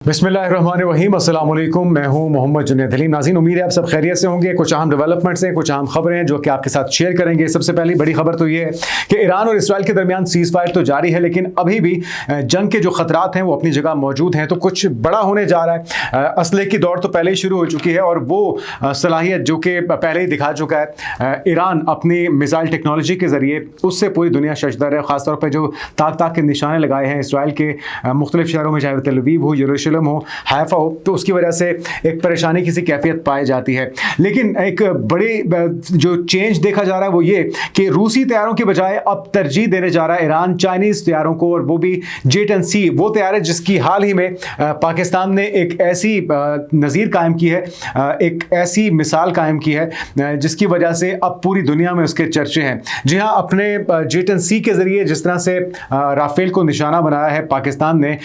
बिस्मिल्लाहिर्रहमानिर्रहीम, अस्सलाम वालेकुम। मैं हूं मोहम्मद जुनैद हलीम। नाज़रीन, उम्मीद है आप सब खैरियत से होंगे। कुछ अहम डेवलपमेंट्स हैं, कुछ अहम खबरें हैं जो कि आपके साथ शेयर करेंगे। सबसे पहली बड़ी खबर तो ये है कि ईरान और इसराइल के दरमियान सीज़ फायर तो जारी है, लेकिन अभी भी जंग के जो खतरात हैं वो अपनी जगह मौजूद हैं। तो कुछ बड़ा होने जा रहा है। असलहे की दौड़ तो पहले ही शुरू हो चुकी है और वो सलाहियत जो कि पहले ही दिखा चुका है ईरान अपनी मिसाइल टेक्नोलॉजी के ज़रिए, उससे पूरी दुनिया शशदर है। ख़ासतौर पर जो ताक ताक के निशाने लगाए हैं इसराइल के मुख्तलिफ शहरों में, चाहे वो तेल अवीव हो, यरूशलेम हो, हैफा हो, तो उसकी वजह से एक परेशानी की सी कैफियत पाई जाती है। लेकिन एक बड़ी जो चेंज देखा जा रहा है वो ये कि रूसी तैयारों के बजाय अब तरजीह देने जा रहा है ईरान चाइनीज़ तैयारों को, और वो भी जेट एंड सी, वो तैयार है जिसकी हाल ही में पाकिस्तान ने एक ऐसी नज़ीर कायम की है, एक ऐसी मिसाल कायम की है जिसकी वजह से अब पूरी दुनिया में उसके चर्चे हैं। जी हाँ, अपने जेट एंड सी के ज़रिए जिस तरह से राफेल को निशाना बनाया है पाकिस्तान ने,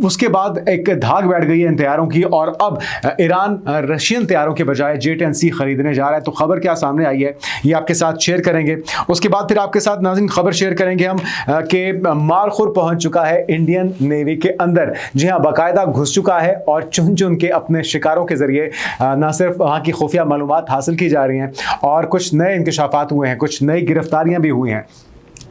उसके बाद एक धाक बैठ गई है इन तैयारों की, और अब ईरान रशियन तैयारों के बजाय जेट एंड सी खरीदने जा रहा है। तो खबर क्या सामने आई है ये आपके साथ शेयर करेंगे। उसके बाद फिर आपके साथ नाज़रीन खबर शेयर करेंगे हम कि मारखुर पहुंच चुका है इंडियन नेवी के अंदर। जी हाँ, बाकायदा घुस चुका है और चुन चुन के अपने शिकारों के जरिए ना सिर्फ वहाँ की खुफिया मालूमात हासिल की जा रही हैं, और कुछ नए इंकशाफात हुए हैं, कुछ नई गिरफ्तारियां भी हुई हैं।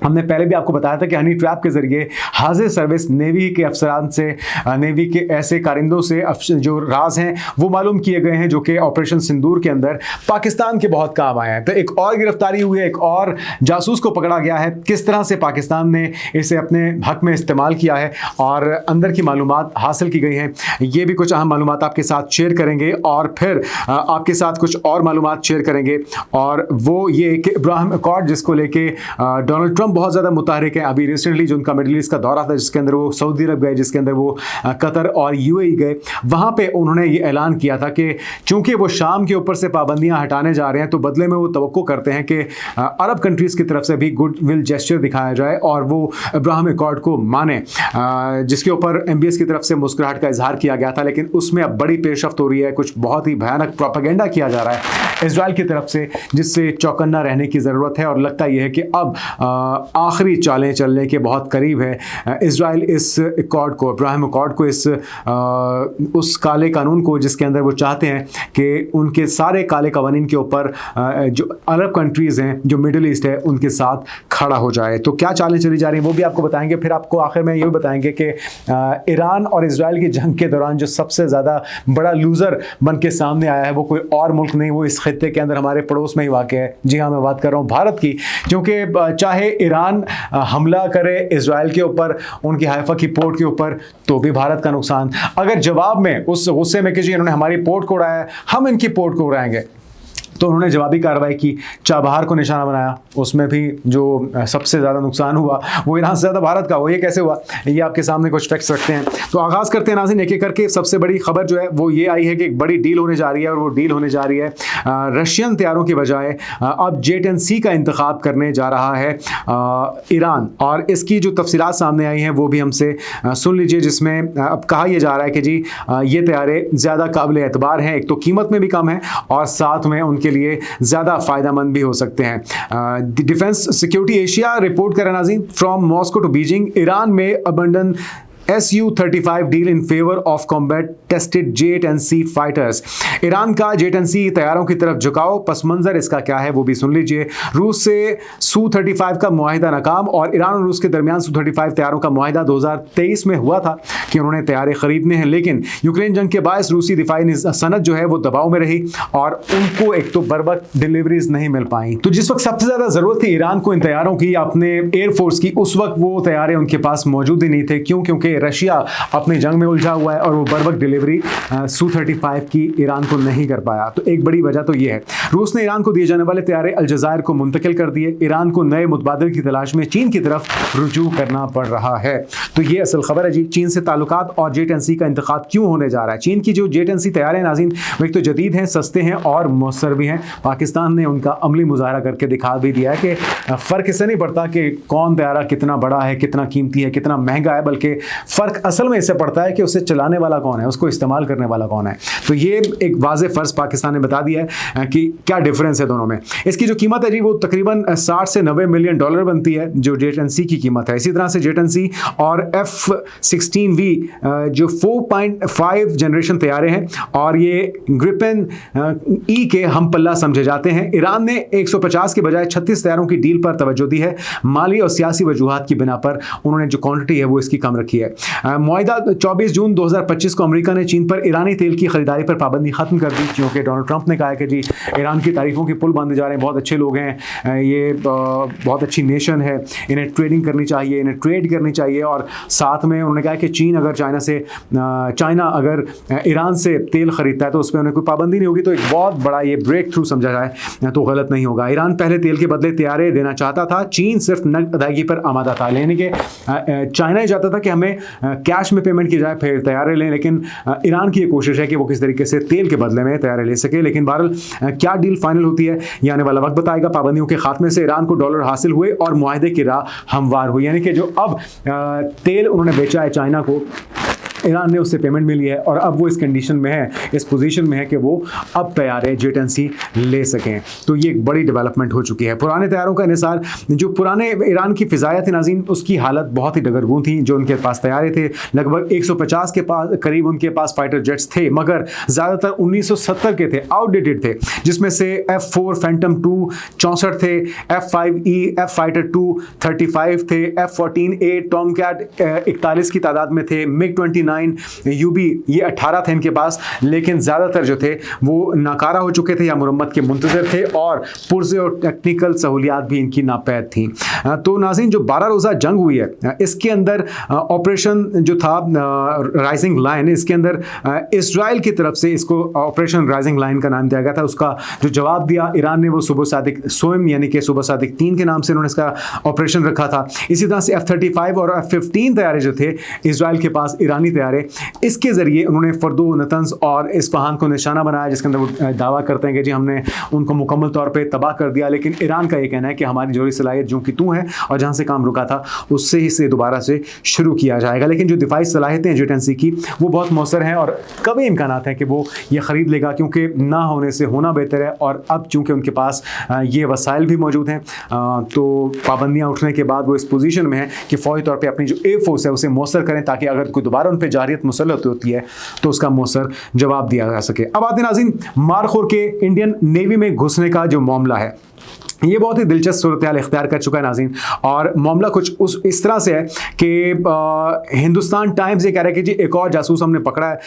हमने पहले भी आपको बताया था कि हनी ट्रैप के ज़रिए हाजिर सर्विस नेवी के अफसरान से, नेवी के ऐसे कारिंदों से जो राज हैं वो मालूम किए गए हैं जो कि ऑपरेशन सिंदूर के अंदर पाकिस्तान के बहुत काम आए हैं। तो एक और गिरफ्तारी हुई है, एक और जासूस को पकड़ा गया है। किस तरह से पाकिस्तान ने इसे अपने हक में इस्तेमाल किया है और अंदर की मालूमात हासिल की गई हैं, ये भी कुछ अहम मालूमात आपके साथ शेयर करेंगे। और फिर आपके साथ कुछ और मालूमात शेयर करेंगे, और वो ये कि इब्राहिम अकॉर्ड जिसको लेके डोनाल्ड ट्रंप बहुत ज़्यादा मुतहरिक हैं। अभी रिसेंटली जो उनका मिडिल ईस्ट का दौरा था, जिसके अंदर वो सऊदी अरब गए, जिसके अंदर वो कतर और यूएई गए, वहाँ पे उन्होंने ये ऐलान किया था कि चूंकि वो शाम के ऊपर से पाबंदियाँ हटाने जा रहे हैं, तो बदले में वो तवक्को करते हैं कि अरब कंट्रीज़ की तरफ से भी गुड विल जेस्चर दिखाया जाए और वो इब्राहिम अकॉर्ड को माने, जिसके ऊपर MBS की तरफ से मुस्कुराहट का इजहार किया गया था। लेकिन उसमें अब बड़ी पेशरफ्त हो रही है, कुछ बहुत ही भयानक प्रोपेगेंडा किया जा रहा है इसराइल की तरफ से, जिससे चौकन्ना रहने की ज़रूरत है। और लगता यह है कि अब आखिरी चालें चलने के बहुत करीब है इसराइल इस अकॉर्ड को, इब्राहिम अकॉर्ड को, इस उस काले कानून को जिसके अंदर वो चाहते हैं कि उनके सारे काले कवानीन के ऊपर जो अरब कंट्रीज़ हैं, जो मिडिल ईस्ट है, उनके साथ खड़ा हो जाए। तो क्या चालें चली जा रही हैं वो भी आपको बताएंगे। फिर आपको आखिर में ये भी बताएंगे कि ईरान और इसराइल की जंग के दौरान जो सबसे ज़्यादा बड़ा लूज़र बन के सामने आया है वो कोई और मुल्क नहीं, वो इस खित्ते के अंदर हमारे पड़ोस में ही वाक़ है। जी हाँ, मैं बात कर रहा हूँ भारत की, क्योंकि चाहे ईरान हमला करे इसराइल के ऊपर, उनकी हाइफा की पोर्ट के ऊपर, तो भी भारत का नुकसान। अगर जवाब में उस गुस्से में कि जी इन्होंने हमारी पोर्ट को उड़ाया, हम इनकी पोर्ट को उड़ाएंगे, तो उन्होंने जवाबी कार्रवाई की, चाबहार को निशाना बनाया, उसमें भी जो सबसे ज़्यादा नुकसान हुआ वो ईरान से ज़्यादा भारत का। वो ये कैसे हुआ, ये आपके सामने कुछ फैक्ट्स रखते हैं। तो आगाज़ करते हैं नाज़रीन एक एक करके। सबसे बड़ी खबर जो है वो ये आई है कि एक बड़ी डील होने जा रही है, और वो डील होने जा रही है रशियन तैयारों के बजाय अब जेट एंड सी का इंतखाब करने जा रहा है ईरान। और इसकी जो तफसीलात सामने आई हैं वो भी हमसे सुन लीजिए, जिसमें अब कहा यह जा रहा है कि जी ये तैयारे ज़्यादा काबिल एतबार हैं, एक तो कीमत में भी कम है और साथ में उनके लिए ज़्यादा फ़ायदेमंद भी हो सकते हैं। डिफेंस सिक्योरिटी एशिया रिपोर्ट कर रहा है नाज़रीन, from Moscow to Beijing, Iran में abandon Su-35 deal in favour of combat tested jet and C fighters. Iran का जेट एंड सी तैयारों की तरफ झुकाव, पस मंजर इसका क्या है वो भी सुन लीजिए। रूस से Su-35 का मुआहिदा नाकाम, और ईरान और रूस के दरमियान Su-35 तैयारों का मुआहिदा 2023 में हुआ था कि उन्होंने तैयारे खरीदने हैं। लेकिन यूक्रेन जंग के बायस रूसी दिफाई सनत जो है वो दबाव में रही और उनको एक तो बर वक्त डिलीवरीज नहीं मिल पाई। तो जिस वक्त सबसे ज़्यादा ज़रूरत थी ईरान को इन तैयारों की, अपने एयरफोर्स की, उस वक्त वो तैयारे उनके पास मौजूद ही नहीं थे। क्योंकि रशिया अपनी जंग में उलझा हुआ है और वो बर वक्त डिलीवरी Su-35 की ईरान को नहीं कर पाया। तो एक बड़ी वजह तो ये है। रूस ने ईरान को दिए जाने वाले तैयारे अलजायर को मुंतकिल कर दिए। ईरान को नए मुतबादिल की तलाश में चीन की तरफ रुजू करना पड़ रहा है। तो ये असल खबर है जी। चीन से ताल्लुकात और जेट एंड सी का इंतखाब क्यों होने जा रहा है। चीन की जो जेट एंड सी तैयारे नाज़रीन वो एक तो जदीद हैं, सस्ते हैं और मौसर भी हैं। पाकिस्तान ने उनका अमली मुजाहरा करके दिखा भी दिया है कि फ़र्क इससे नहीं पड़ता कि कौन तैयारा कितना बड़ा है, कितना कीमती है, कितना महंगा है, बल्कि फ़र्क असल में इससे पड़ता है कि उसे चलाने वाला कौन है, उसको इस्तेमाल करने वाला कौन है। तो ये एक वाज़ेह फ़र्ज पाकिस्तान ने बता दिया है कि क्या डिफरेंस है दोनों में। इसकी जो कीमत है जी वो तकरीबन 60 से 90 मिलियन डॉलर बनती है जो जेट-एन-सी की कीमत है। इसी तरह से जेट-एन-सी और F-16V जो 4.5 जनरेशन तैयारे हैं और ये ग्रिपेन ई के हम पल्ला समझे जाते हैं। ईरान ने 150 के बजाय 36 तैयारों की डील पर तवज्जो दी है। माली और सियासी वजूहात की बिना पर उन्होंने जो क्वांटिटी है वो इसकी कम रखी है। मुआहिदा 24 जून 2025 को अमेरिका ने चीन पर ईरानी तेल की खरीदारी पर पाबंदी खत्म कर दी, क्योंकि डोनाल्ड ट्रंप ने कहा है कि जी ईरान की तारीफों के पुल बांधे जा रहे हैं, बहुत अच्छे लोग हैं, ये बहुत अच्छी नेशन है, इन्हें ट्रेडिंग करनी चाहिए, इन्हें ट्रेड करनी चाहिए। और साथ में उन्होंने कहा कि चीन अगर चाइना अगर ईरान से तेल खरीदता है तो उस पर उन्हें कोई पाबंदी नहीं होगी। तो एक बहुत बड़ा ये ब्रेक थ्रू समझा जाए तो गलत नहीं होगा। ईरान पहले तेल के बदले तैयारे देना चाहता था, चीन सिर्फ नकद अदायगी पर आमादा था, यानी कि चाइना ही चाहता था कि हमें कैश में पेमेंट की जाए फिर तैयारे लें, लेकिन ईरान की ये कोशिश है कि वो किस तरीके से तेल के बदले में तैयारे ले सके। लेकिन बहरहाल क्या डील फाइनल होती है ये आने वाला वक्त बताएगा। पाबंदियों के खात्मे से ईरान को डॉलर हासिल हुए और मुआहदे की राह हमवार हुई, यानी कि जो अब तेल उन्होंने बेचा है चाइना को, ईरान ने उससे पेमेंट मिली है और अब वो इस कंडीशन में है, इस पोजीशन में है कि वो अब तैयार है जेट-एन-सी ले सकें। तो ये एक बड़ी डेवलपमेंट हो चुकी है। पुराने तैयारों का इंहिसार, जो पुराने ईरान की फ़िज़ाया थी नाज़रीन, उसकी हालत बहुत ही डगरगूं थी। जो उनके पास तैयारे थे लगभग 150 के पास करीब उनके पास फाइटर जेट्स थे, मगर ज़्यादातर 1970 के थे, आउटडेटेड थे, जिसमें से F4 फैंटम 2 64 थे, F5E F फाइटर 2 35 थे, F14A टॉमकैट 41 की तादाद में थे, MiG-29 UB ये 18 थे इनके पास, लेकिन ज़्यादातर जो थे वो नाकारा हो चुके थे या मुरम्मत के मुंतज़र थे और पुर्जे और टेक्निकल सहूलियात भी इनकी नापैद थी। तो नाज़रीन जो 12 रोज़ा जंग हुई है इसके अंदर ऑपरेशन जो था राइजिंग लाइन, इसके अंदर इसराइल की तरफ से इसको ऑपरेशन राइजिंग लाइन का नाम दिया गया था। उसका जो जवाब दिया ईरान ने वो सुबह सादिक सोम यानी कि सुबह सादिक 3 के नाम से उन्होंने इसका ऑपरेशन रखा था। इसी तरह से F-35 और F-15 तैयारे जो थे इसराइल के पास, ईरानी तैयारे, इसके ज़रिए उन्होंने फर्दो, नतंज और इस्फहान को निशाना बनाया, जिसके अंदर वो दावा करते हैं कि जी हमने उनको मुकम्मल तौर पे तबाह कर दिया। लेकिन ईरान का ये कहना है कि हमारी जोरी सलाहियत जो कि तू है और जहाँ से काम रुका था उससे ही से दोबारा से शुरू किया जाएगा। लेकिन जो दिफाई सलाहियतें हैं जेट-एन-सी की वो बहुत मौसर हैं और कभी इम्कानात हैं कि वो ये ख़रीद लेगा, क्योंकि ना होने से होना बेहतर है। और अब चूँकि उनके पास ये वसाइल भी मौजूद हैं तो पाबंदियाँ उठने के बाद वो इस पोजीशन में है कि फ़ौरी तौर पर अपनी जो एयर फोर्स है उसे मौसर करें, ताकि अगर कोई दोबारा उन पर जारियत मुसल्लत होती है तो उसका मौसर जवाब दिया जा सके। अब आते नाज़रीन मारखोर के इंडियन नेवी में घुसने का जो मामला है, ये बहुत ही दिलचस्प सूरत-ए-हाल इख्तियार कर चुका है नाज़रीन। और मामला कुछ इस तरह से है कि हिंदुस्तान टाइम्स ये कह रहा है कि जी एक और जासूस हमने पकड़ा है,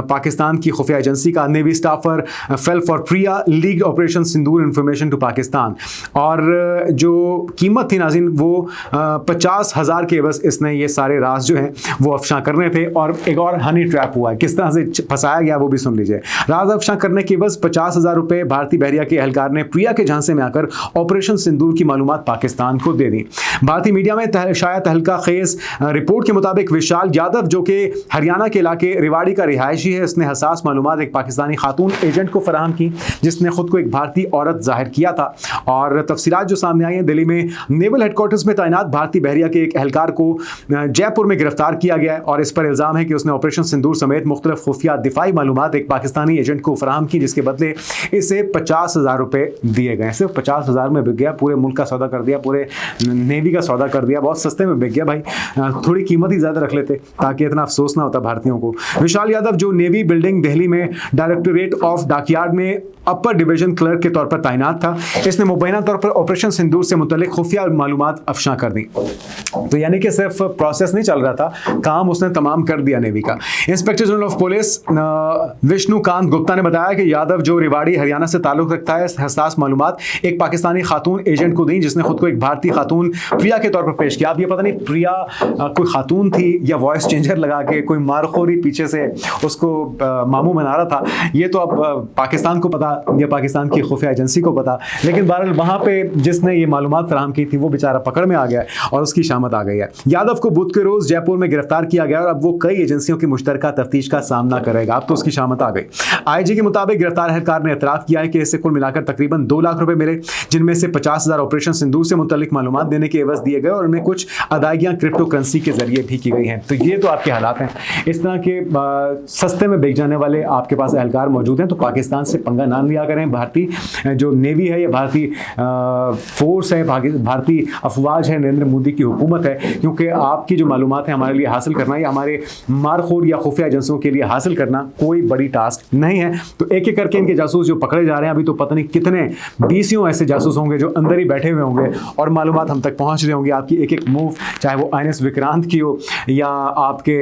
पाकिस्तान की खुफिया एजेंसी का। Navy staffer fell for Priya, leaked operation Sindoor information to Pakistan. और जो कीमत थी नाज़रीन वो 50,000 के बस इसने ये सारे राज जो हैं वो अफशा करने थे। और एक और हनी ट्रैप हुआ है, किस तरह से फंसाया गया वो भी सुन लीजिए। राज अफशा करने के बस 50,000 रुपये भारतीय बहरिया के एहलकार ने प्रिया के झांसे में आकर ऑपरेशन सिंदूर की मालूमात पाकिस्तान को दे दी। भारतीय मीडिया में शाया तहलका खेज रिपोर्ट के मुताबिक विशाल यादव, जो कि हरियाणा के इलाके रेवाड़ी का रिहायशी है, उसने हसास मालूमात एक पाकिस्तानी खातून एजेंट को फराहम की जिसने खुद को एक भारतीय औरत जाहिर किया था। और तफसीलात जो सामने आई हैं, दिल्ली में नेवल हेडक्वार्टर्स में तैनात भारतीय बहरिया के एक एहलकार को जयपुर में गिरफ्तार किया गया है और इस पर इल्ज़ाम है कि उसने ऑपरेशन सिंदूर समेत मुख्तलिफ खुफिया दिफाई मालूमात एक पाकिस्तानी एजेंट को फराहम की, जिसके बदले इसे 50,000 रुपये दिए गए। सिर्फ 50,000 में बिक गया, पूरे मुल्क का सौदा कर दिया, पूरे नेवी का सौदा कर दिया, बहुत सस्ते में बिक गया भाई। थोड़ी कीमत ही ज़्यादा रख लेते ताकि इतना अफसोस ना होता भारतीयों को। विशाल यादव जो नेवी बिल्डिंग दिल्ली में डायरेक्टोरेट ऑफ डाकयार्ड में अपर डिवीजन क्लर्क के तौर पर तैनात था, इसने मुबैना तौर पर ऑपरेशन सिंदूर से मुतल्लिक खुफिया मालूमात अफशा कर दी। तो यानी कि सिर्फ प्रोसेस नहीं चल रहा था, काम उसने तमाम कर दिया नेवी का। Inspector general of police Vishnukant Gupta ने बताया कि यादव जो रेवाड़ी हरियाणा से ताल्लुक रखता है, हसास मालूमात एक पाकिस्तानी खातून एजेंट को दी जिसने खुद को एक भारतीय खातून प्रिया के तौर पर पेश किया। अब ये पता नहीं प्रिया कोई खातून थी या वॉइस चेंजर लगा के कोई मारखोरी पीछे से उसको मामू बना रहा था, ये तो अब पाकिस्तान को पता या पाकिस्तान की खुफिया एजेंसी को पता। लेकिन बहरहाल वहाँ पे जिसने ये मालूमात फराहम की थी वो बेचारा पकड़ में आ गया और उसकी शामत आ गई है। यादव को बुध के रोज़ जयपुर में गिरफ्तार किया गया और अब वो कई एजेंसियों की मुश्तरका तफ्तीश का सामना करेगा। अब तो उसकी शामत आ गई। IG के मुताबिक गिरफ्तार एहलकार ने एतराफ़ किया है कि इससे कुल मिलाकर तकरीबन 2 लाख रुपए मिले। जिनमें से 50,000 ऑपरेशन सिंदूर से मुतल्लिक मालूमात देने के एवज दिए गए और उनमें कुछ अदायगियाँ क्रिप्टो करेंसी के जरिए भी की गई हैं। तो ये तो आपके हालात हैं। इस तरह के सस्ते में बिक जाने वाले आपके पास एहलकार मौजूद हैं, तो पाकिस्तान से पंगा ना लिया करें। भारतीय जो नेवी है या भारतीय फोर्स है, भारतीय अफवाज है, नरेंद्र मोदी की हुकूमत है, क्योंकि आपकी जो मालूमात है हमारे लिए हासिल करना या हमारे मारखोर या खुफिया एजेंसियों के लिए हासिल करना कोई बड़ी टास्क नहीं है। तो एक एक करके इनके जासूस जो पकड़े जा रहे हैं, अभी तो पता नहीं कितने बीसियों ऐसे जासूस होंगे जो अंदर ही बैठे हुए होंगे और मालूमात हम तक पहुंच रहे होंगे। आपकी एक एक मूव, चाहे वो INS विक्रांत की हो या आपके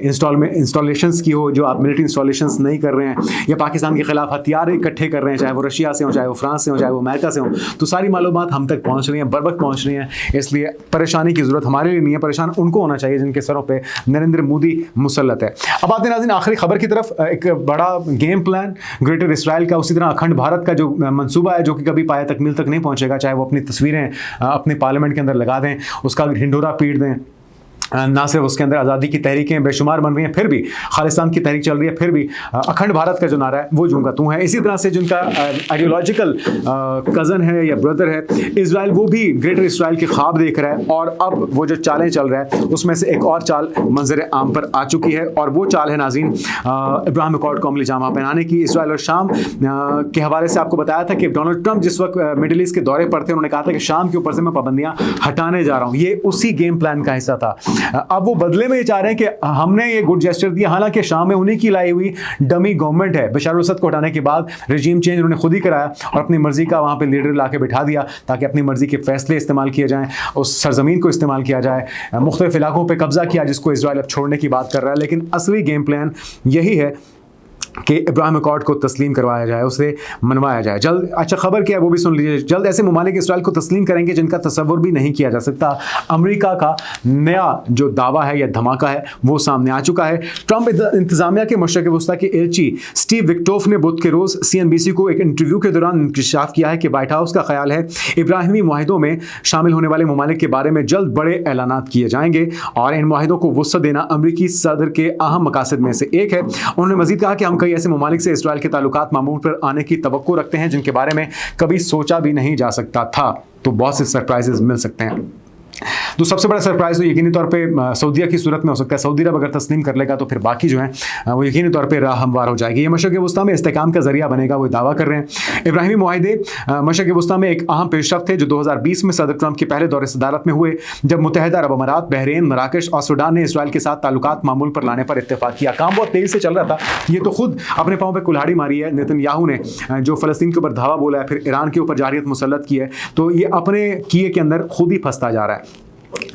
इंस्टॉलेशंस की हो जो आप मिलिट्री इंस्टॉलेशंस नहीं कर रहे हैं, या पाकिस्तान के खिलाफ हथियार इकट्ठे कर रहे हैं, चाहे वो रशिया से हो, चाहे वो फ्रांस से हो, चाहे वो अमेरिका से हो, तो सारी मालूमात हम तक पहुंच रही हैं, बर वक्त पहुंच रही हैं। इसलिए परेशानी की जरूरत हमारे लिए नहीं है, परेशान उनको होना चाहिए जिनके सरों पे नरेंद्र मोदी मुसल्लत है। अब आते हैं नाज़रीन आखिरी खबर की तरफ। एक बड़ा गेम प्लान ग्रेटर इसराइल का, उसी तरह अखंड भारत का जो मंसूबा है, जो कि कभी पाया तकमील तक नहीं पहुंचेगा, चाहे वो अपनी तस्वीरें अपने पार्लियामेंट के अंदर लगा दें, उसका ढिंढोरा पीट दें, ना सिर्फ उसके अंदर आज़ादी की तहरीकें बेशुमार बन रही हैं, फिर भी खालिस्तान की तहरीक चल रही है, फिर भी अखंड भारत का जो नारा है वो जूंगा तू है। इसी तरह से जिनका आइडियोलॉजिकल कज़न है या ब्रदर है इजराइल, वो भी ग्रेटर इसराइल के ख्वाब देख रहा है और अब वो जो चालें चल रहा है उसमें से एक और चाल मंजर आम पर आ चुकी है, और वो चाल है नाज़रीन इब्राहिम अकॉर्ड को अमली जामा पहनाने की। इसराइल और शाम के हवाले से आपको बताया था कि डोनाल्ड ट्रंप जिस वक्त मिडिल ईस्ट के दौरे पर थे, उन्होंने कहा था कि शाम के ऊपर से मैं पाबंदियाँ हटाने जा रहा हूँ। ये उसी गेम प्लान का हिस्सा था। अब वो बदले में ये चाह रहे हैं कि हमने ये गुड जेस्चर दिया, हालांकि शाम में उन्हीं की लाई हुई डमी गवर्नमेंट है। बशार अल-असद को हटाने के बाद रिजीम चेंज उन्होंने खुद ही कराया और अपनी मर्जी का वहां पे लीडर लाके बिठा दिया ताकि अपनी मर्जी के फैसले इस्तेमाल किए जाएं, उस सरजमीन को इस्तेमाल किया जाए, मुख्तलिफ इलाकों पर कब्जा किया जिसको इजराइल अब छोड़ने की बात कर रहा है। लेकिन असली गेम प्लान यही है कि इब्राहिम अकॉर्ड को तस्लीम करवाया जाए, उसे मनवाया जाए जल्द। अच्छा, खबर क्या है वो भी सुन लीजिए। जल्द ऐसे ममालिक इसराइल को तस्लीम करेंगे जिनका तस्वुर भी नहीं किया जा सकता। अमेरिका का नया जो दावा है या धमाका है वो सामने आ चुका है। ट्रंप इंतजामिया के मशरक़ वस्ता के एलची स्टीव विक्टोफ ने बुध के रोज़ CNBC को एक इंटरव्यू के दौरान इंकशाफ किया है कि व्हाइट हाउस का ख्याल है इब्राहिमी मुआहिदों में शामिल होने वाले ममालिक के बारे में जल्द बड़े ऐलानात किए जाएंगे और इन मुआहिदों को वुसअत देना अमरीकी सदर के अहम मकासद में से एक है। उन्होंने मजीद कहा कि हम कई ऐसे ममालिक से इसराइल के ताल्लुकात मामूल पर आने की तवक्को रखते हैं जिनके बारे में कभी सोचा भी नहीं जा सकता था। तो बहुत से सरप्राइजेस मिल सकते हैं। तो सबसे बड़ा सरप्राइज तो यकीनी तौर पे सऊदीया की सूरत में हो सकता है। सऊदी अरब अगर तस्लीम कर लेगा तो फिर बाकी जो है वो यकीनी तौर पे राह हमवार हो जाएगी। ये मशरक़ वस्ता में इस्तेहकाम का जरिया बनेगा, वो दावा कर रहे हैं। इब्राहिमी मुआहिदे मशरक़ वस्ता में एक अहम पेशरफ्त थे जो 2020 में सदर ट्रंप के पहले दौरे सदारत में हुए, जब मुत्तहिदा अरब अमारात, बहरीन, मराकश और सूडान ने इसराइल के साथ ताल्लुकात मामूल पर लाने पर इत्तेफाक किया। काम बहुत तेज़ी से चल रहा था। ये तो खुद अपने पाँव पर कुल्हाड़ी मारी है नेतन्याहू ने, जो फ़लस्तीन के ऊपर धावा बोला है, फिर ईरान के ऊपर जारियत मुसल्लत की है। तो ये अपने किए के अंदर खुद ही फंसता जा रहा है।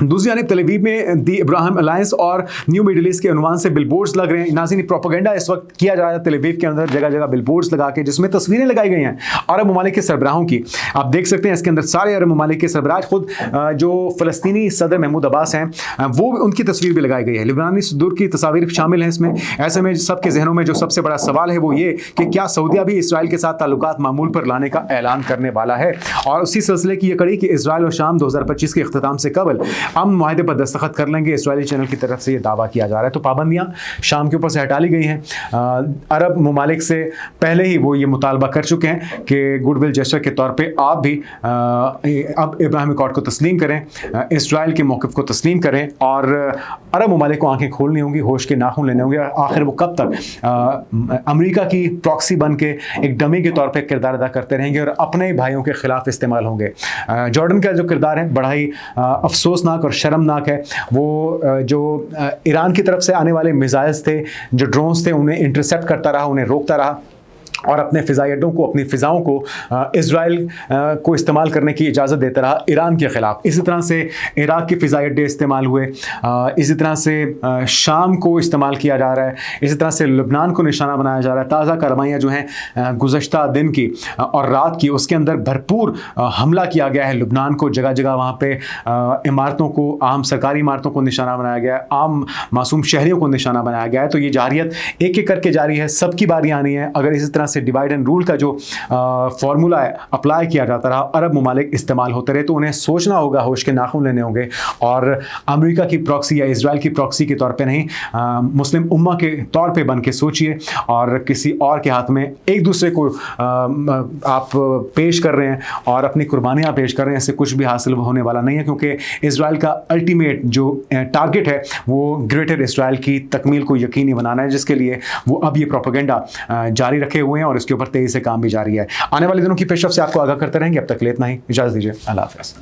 दूसरी जानिब तल अवीव में दी इब्राहिम अलायंस और न्यू मिडिल ईस्ट के उन्वान से बिलबोर्ड्स लग रहे हैं। नाज़रीन, प्रोपेगेंडा इस वक्त किया जा रहा है तल अवीव के अंदर, जगह जगह बिलबोर्ड्स लगा के, जिसमें तस्वीरें लगाई गई हैं अरब ममालिक के सरबराहों की। आप देख सकते हैं इसके अंदर सारे अरब ममालिक के सरबराह, खुद जो फ़लस्तीनी सदर महमूद अब्बास हैं वो उनकी तस्वीर भी लगाई गई है। लिबानी सदूर की तस्वीर शामिल हैं इसमें। ऐसे में सबके जहनों में जो सबसे बड़ा सवाल है वो ये कि क्या सऊदीया भी इसराइल के साथ ताल्लुकात मामूल पर लाने का ऐलान करने वाला है। और उसी सिलसिले की ये कड़ी कि इसराइल और शाम 2025 के इख्तिताम से कबल अमन मुआहदे पर दस्तखत कर लेंगे, इसराइली चैनल की तरफ से ये दावा किया जा रहा है। तो पाबंदियां शाम के ऊपर से हटा ली गई हैं। अरब ममालिक से पहले ही वो ये मुतालबा कर चुके हैं कि गुडविल जेस्चर के तौर पे आप भी अब इब्राहिम अकॉर्ड को तस्लीम करें, इसराइल के मौक़िफ़ को तस्लीम करें और अरब ममालिक को आंखें खोलनी होंगी, होश के नाखून लेने होंगे। आखिर वो कब तक अमेरिका की प्रॉक्सी बन के एक डमी के तौर पर किरदार अदा करते रहेंगे और अपने भाइयों के खिलाफ इस्तेमाल होंगे। जॉर्डन का जो किरदार है बड़ा ही अफसोसनाक और शर्मनाक है। वो जो ईरान की तरफ से आने वाले मिसाइल्स थे, जो ड्रोन्स थे, उन्हें इंटरसेप्ट करता रहा, उन्हें रोकता रहा और अपने फ़िज़ाई अड्डों को, अपनी फ़िज़ाओं को इज़राइल को इस्तेमाल करने की इजाज़त देता रहा ईरान के ख़िलाफ़। इसी तरह से इराक़ के फ़िज़ाई अड्डे इस्तेमाल हुए, इसी तरह से शाम को इस्तेमाल किया जा रहा है, इसी तरह से लुबनान को निशाना बनाया जा रहा है। ताज़ा कार्रवाइयाँ जो हैं गुज़श्ता दिन की और रात की, उसके अंदर भरपूर हमला किया गया है लुबनान को। जगह जगह वहाँ पर इमारतों को, आम सरकारी इमारतों को निशाना बनाया गया है, आम मासूम शहरियों को निशाना बनाया गया है। तो ये जारियत एक एक करके जारी है, सबकी बारी आनी है। अगर इसी तरह से डिवाइड एंड रूल का जो फॉर्मूला है अप्लाई किया जाता रहा, अरब ममालिक इस्तेमाल होते रहे, तो उन्हें सोचना होगा, होश के नाखून लेने होंगे और अमेरिका की प्रॉक्सी या इजराइल की प्रॉक्सी के तौर पे नहीं, मुस्लिम उम्मा के तौर पे बन के सोचिए और किसी और के हाथ में एक दूसरे को आप पेश कर रहे हैं और अपनी कुर्बानियाँ पेश कर रहे हैं, इससे कुछ भी हासिल होने वाला नहीं है, क्योंकि इजराइल का अल्टीमेट जो टारगेट है वो ग्रेटर इजराइल की तकमील को यकीनी बनाना है, जिसके लिए वो अब ये प्रोपेगेंडा जारी रखे हुए हैं और इसके ऊपर तेजी से काम भी जारी है। आने वाले दिनों की पेशरफ से आपको आगाह करते रहेंगे। अब तक ले इतना ही, इजाज़त दीजिए, अल्लाह हाफ़िज़।